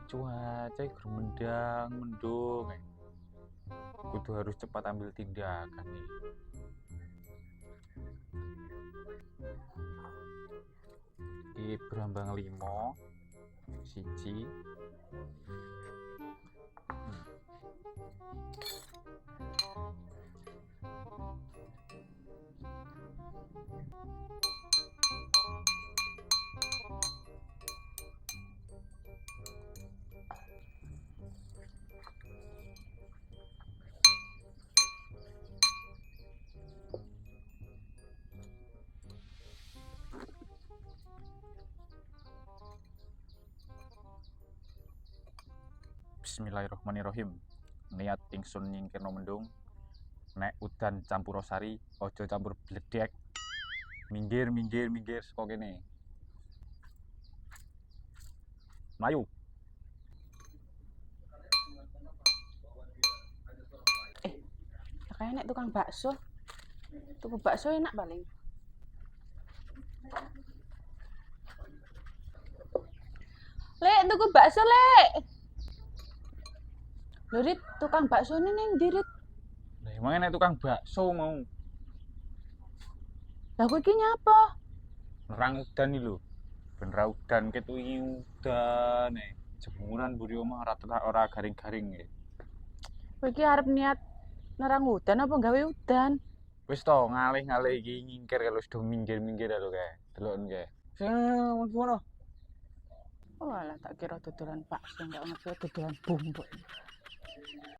cuaca germendang mendung. Kudu harus cepat ambil tindakan nih. Iki berambang 5 siji. Bismillahirrahmanirrahim. Niat ingsun nyingkirno mendung. Nek udan campur sari, aja campur bledek. Minggir saka kene. Mlayu. Kayak nek tukang bakso. Tuku bakso enak paling. Lek, tuku bakso, Lek. Lho, Rit, tukang bakso ini ning ndi, Rit? Lah emang nek tukang bakso mau Lah kowe iki nyapa? nerang udan iki lho. Ben ra udan ket wingi udan jemuran mburi omah ora garing-garing iki. Kowe iki arep niat nerang udan apa gawe udan? Wis to ngalih-ngalih iki nyingkir kalau sudah minggir-minggir lho kae. Deloken kae. Sing ngono. Oh alah, tak kira dodolan bakso, ndak ngerti dodolan bumbok.